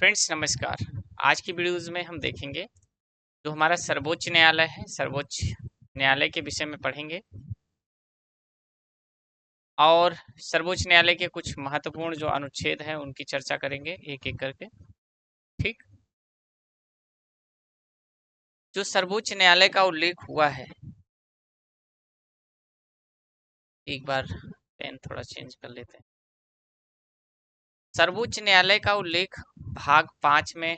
Friends नमस्कार। आज की वीडियोज़ में हम देखेंगे जो हमारा सर्वोच्च न्यायालय है, सर्वोच्च न्यायालय के विषय में पढ़ेंगे और सर्वोच्च न्यायालय के कुछ महत्वपूर्ण जो अनुच्छेद हैं उनकी चर्चा करेंगे एक एक करके। ठीक, जो सर्वोच्च न्यायालय का उल्लेख हुआ है, एक बार पेन थोड़ा चेंज कर लेते हैं। सर्वोच्च न्यायालय का उल्लेख भाग 5 में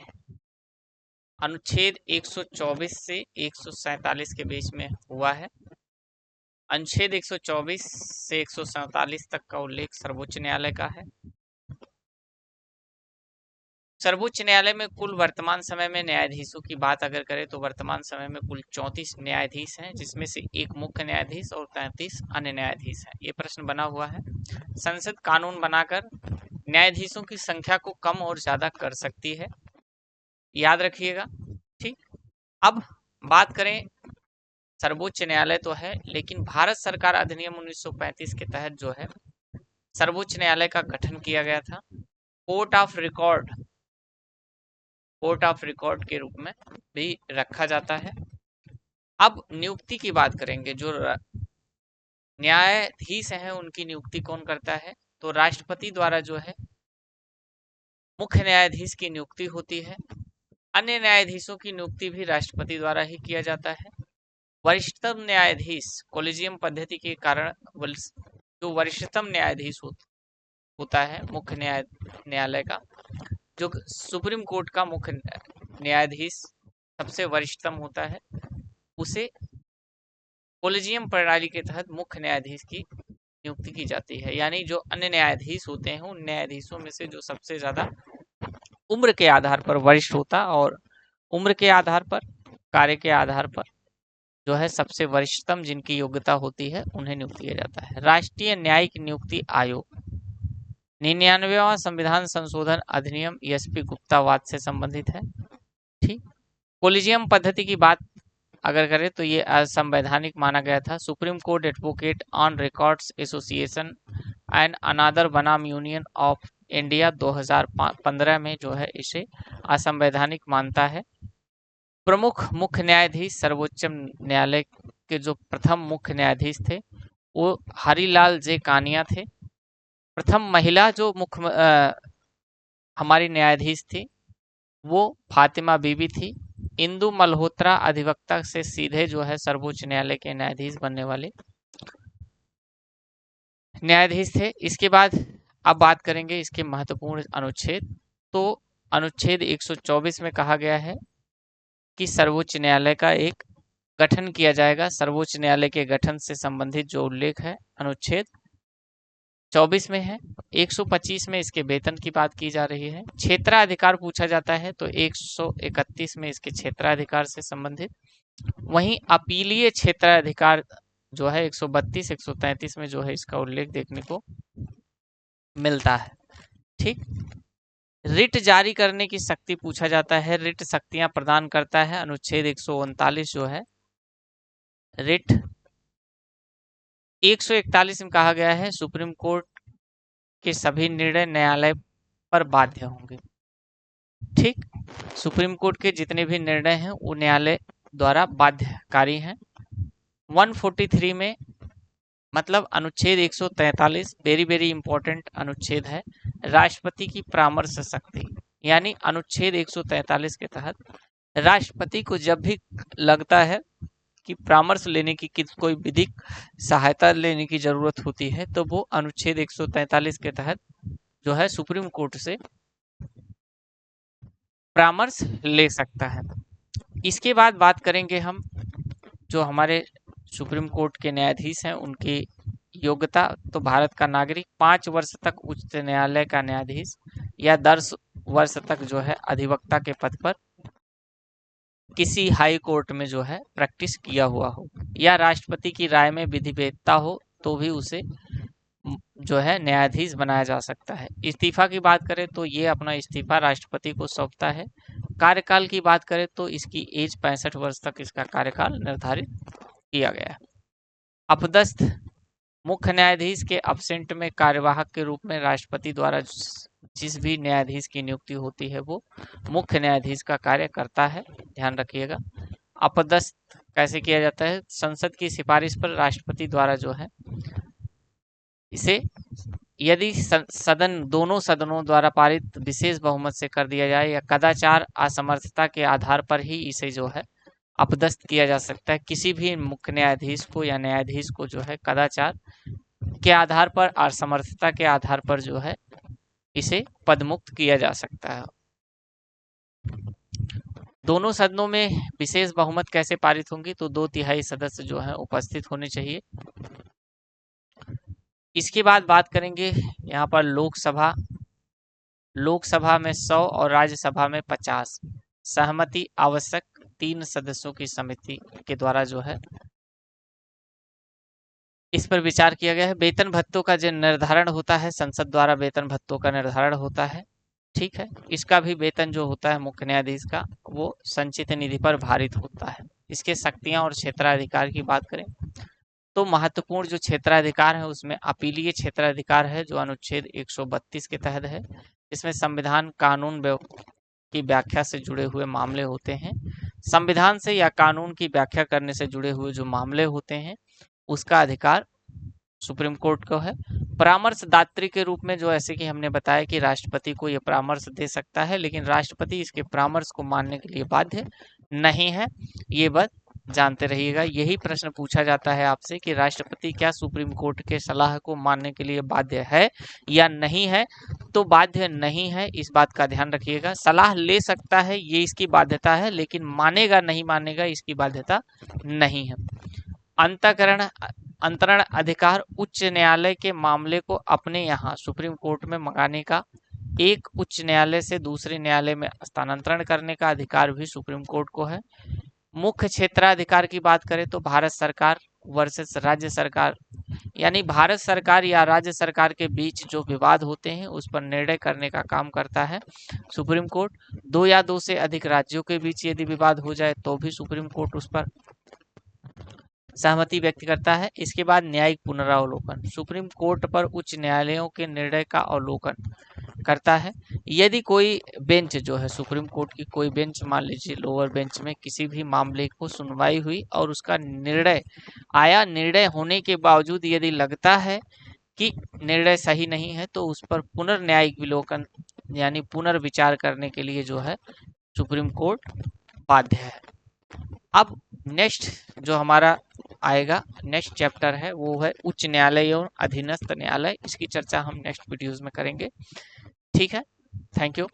अनुच्छेद 124 से 147 के बीच में हुआ है। अनुच्छेद 124 से 147 तक का उल्लेख सर्वोच्च न्यायालय का है। सर्वोच्च न्यायालय में कुल वर्तमान समय में न्यायाधीशों की बात अगर करें तो वर्तमान समय में कुल 34 न्यायाधीश हैं, जिसमें से एक मुख्य न्यायाधीश और 33 अन्य न्यायाधीश हैं। ये प्रश्न बना हुआ है। संसद कानून बनाकर न्यायाधीशों की संख्या को कम और ज्यादा कर सकती है, याद रखिएगा। ठीक, अब बात करें, सर्वोच्च न्यायालय तो है, लेकिन भारत सरकार अधिनियम 1935 के तहत जो है सर्वोच्च न्यायालय का गठन किया गया था। कोर्ट ऑफ रिकॉर्ड के रूप में भी रखा जाता है। अब नियुक्ति की बात करेंगे। जो न्यायाधीश हैं उनकी नियुक्ति कौन करता है? तो राष्ट्रपति द्वारा जो है मुख्य न्यायाधीश की नियुक्ति होती है। अन्य न्यायाधीशों की नियुक्ति भी राष्ट्रपति द्वारा ही किया जाता है। वरिष्ठतम न्यायाधीश कोलेजियम पद्धति के कारण जो वरिष्ठतम न्यायाधीश होता है मुख्य न्यायालय का, जो सुप्रीम कोर्ट का मुख्य न्यायाधीश सबसे वरिष्ठतम होता है, उसे कोलेजियम प्रणाली के तहत मुख्य न्यायाधीश की नियुक्ति की जाती है। यानी जो अन्य न्यायाधीश होते हैं उन न्यायाधीशों में से जो सबसे ज्यादा उम्र के आधार पर वरिष्ठ होता और उम्र के आधार पर, कार्य के आधार पर जो है सबसे वरिष्ठतम जिनकी योग्यता होती है उन्हें नियुक्त किया जाता है। राष्ट्रीय न्यायिक नियुक्ति आयोग 99वां संविधान संशोधन अधिनियम एसपी गुप्तावाद से संबंधित है। ठीक, कोलिजियम पद्धति की बात अगर करें तो ये असंवैधानिक माना गया था। Supreme court advocate on records association and another बनाम यूनियन ऑफ इंडिया 2015 में जो है इसे असंवैधानिक मानता है। प्रमुख मुख्य न्यायाधीश सर्वोच्च न्यायालय के जो प्रथम मुख्य न्यायाधीश थे वो हरिलाल जे कानिया थे। प्रथम महिला जो मुख्य हमारी न्यायाधीश थी वो फातिमा बीबी थी। इंदु मल्होत्रा अधिवक्ता से सीधे जो है सर्वोच्च न्यायालय के न्यायाधीश बनने वाले न्यायाधीश थे। इसके बाद अब बात करेंगे इसके महत्वपूर्ण अनुच्छेद। तो अनुच्छेद 124 में कहा गया है कि सर्वोच्च न्यायालय का एक गठन किया जाएगा। सर्वोच्च न्यायालय के गठन से संबंधित जो उल्लेख है अनुच्छेद 24 में है। 125 में इसके वेतन की बात की जा रही है। क्षेत्राधिकार पूछा जाता है तो 131 में इसके क्षेत्राधिकार से संबंधित। वहीं अपीलीय क्षेत्राधिकार जो है 132 133 में जो है इसका उल्लेख देखने को मिलता है। ठीक, रिट जारी करने की शक्ति पूछा जाता है। रिट शक्तियां प्रदान करता है अनुच्छेद 139 जो है रिट। 141 में कहा गया है सुप्रीम कोर्ट के सभी निर्णय न्यायालय पर बाध्य होंगे। ठीक, सुप्रीम कोर्ट के जितने भी निर्णय हैं वो न्यायालय द्वारा बाध्यकारी हैं। 143 में मतलब अनुच्छेद 143 वेरी इंपॉर्टेंट अनुच्छेद है, राष्ट्रपति की परामर्श शक्ति। यानी अनुच्छेद 143 के तहत राष्ट्रपति को जब भी लगता है कि परामर्श लेने की कोई विधिक सहायता लेने की जरूरत होती है तो वो अनुच्छेद 143 के तहत जो है सुप्रीम कोर्ट से परामर्श ले सकता है। इसके बाद बात करेंगे हम जो हमारे सुप्रीम कोर्ट के न्यायाधीश हैं उनकी योग्यता। तो भारत का नागरिक 5 वर्ष तक उच्च न्यायालय का न्यायाधीश या 10 वर्ष तक जो है अधिवक्ता के पद पर किसी हाई कोर्ट में जो है प्रैक्टिस किया हुआ हो या राष्ट्रपति की राय में विधिवेदता हो तो भी उसे जो है न्यायाधीश बनाया जा सकता है। इस्तीफा की बात करें तो ये अपना इस्तीफा राष्ट्रपति को सौंपता है। कार्यकाल की बात करें तो इसकी एज 65 वर्ष तक इसका कार्यकाल निर्धारित किया गया है। अपदस्थ मुख्य न्यायाधीश के अब्सेंट में कार्यवाहक के रूप में राष्ट्रपति द्वारा जिस भी न्यायाधीश की नियुक्ति होती है वो मुख्य न्यायाधीश का कार्य करता है, ध्यान रखिएगा। अपदस्थ कैसे किया जाता है? संसद की सिफारिश पर राष्ट्रपति द्वारा जो है इसे यदि सदन दोनों सदनों द्वारा पारित विशेष बहुमत से कर दिया जाए या कदाचार असमर्थता के आधार पर ही इसे जो है अपदस्थ किया जा सकता है। किसी भी मुख्य न्यायाधीश को या न्यायाधीश को जो है कदाचार के आधार पर, असमर्थता के आधार पर जो है इसे पदमुक्त किया जा सकता है। दोनों सदनों में विशेष बहुमत कैसे पारित होंगी? तो 2/3 सदस्य जो है उपस्थित होने चाहिए। इसके बाद बात करेंगे यहाँ पर लोकसभा में 100 और राज्यसभा में 50 सहमति आवश्यक 3 सदस्यों की समिति के द्वारा जो है इस पर विचार किया गया है। वेतन भत्तों का जो निर्धारण होता है, संसद द्वारा वेतन भत्तों का निर्धारण होता है, ठीक है। इसका भी वेतन जो होता है मुख्य न्यायाधीश का वो संचित निधि पर भारित होता है। इसके शक्तियां और क्षेत्राधिकार की बात करें तो महत्वपूर्ण जो क्षेत्राधिकार है उसमें अपीलीय क्षेत्राधिकार है जो अनुच्छेद 132 के तहत है। इसमें संविधान कानून की व्याख्या से जुड़े हुए मामले होते हैं। संविधान से या कानून की व्याख्या करने से जुड़े हुए जो मामले होते हैं उसका अधिकार सुप्रीम कोर्ट को है। परामर्शदात्री के रूप में जो ऐसे कि हमने बताया कि राष्ट्रपति को यह परामर्श दे सकता है, लेकिन राष्ट्रपति इसके परामर्श को मानने के लिए बाध्य नहीं है, ये बात जानते रहिएगा। यही प्रश्न पूछा जाता है आपसे कि राष्ट्रपति क्या सुप्रीम कोर्ट के सलाह को मानने के लिए बाध्य है या नहीं है? तो बाध्य नहीं है, इस बात का ध्यान रखिएगा। सलाह ले सकता है, ये इसकी बाध्यता है, लेकिन मानेगा नहीं मानेगा इसकी बाध्यता नहीं है। अंतरण अधिकार उच्च न्यायालय के मामले को अपने यहाँ सुप्रीम कोर्ट में मंगाने का, एक उच्च न्यायालय से दूसरे न्यायालय में स्थानांतरण करने का अधिकार भी सुप्रीम कोर्ट को है। मुख्य क्षेत्राधिकार की बात करें तो भारत सरकार वर्सेस राज्य सरकार, यानी भारत सरकार या राज्य सरकार के बीच जो विवाद होते हैं उस पर निर्णय करने का काम करता है सुप्रीम कोर्ट। 2 या 2 से अधिक राज्यों के बीच यदि विवाद हो जाए तो भी सुप्रीम कोर्ट उस पर सहमति व्यक्त करता है। इसके बाद न्यायिक पुनरावलोकन, सुप्रीम कोर्ट पर उच्च न्यायालयों के निर्णय का अवलोकन करता है। यदि कोई बेंच जो है सुप्रीम कोर्ट की कोई बेंच, मान लीजिए लोअर बेंच में किसी भी मामले को सुनवाई हुई और उसका निर्णय आया, निर्णय होने के बावजूद यदि लगता है कि निर्णय सही नहीं है तो उस पर पुनर्न्यायिक विलोकन यानी पुनर्विचार करने के लिए जो है सुप्रीम कोर्ट बाध्य है। अब नेक्स्ट जो हमारा आएगा नेक्स्ट चैप्टर है वो है उच्च न्यायालय और अधीनस्थ न्यायालय। इसकी चर्चा हम नेक्स्ट वीडियोज में करेंगे, ठीक है। Thank you.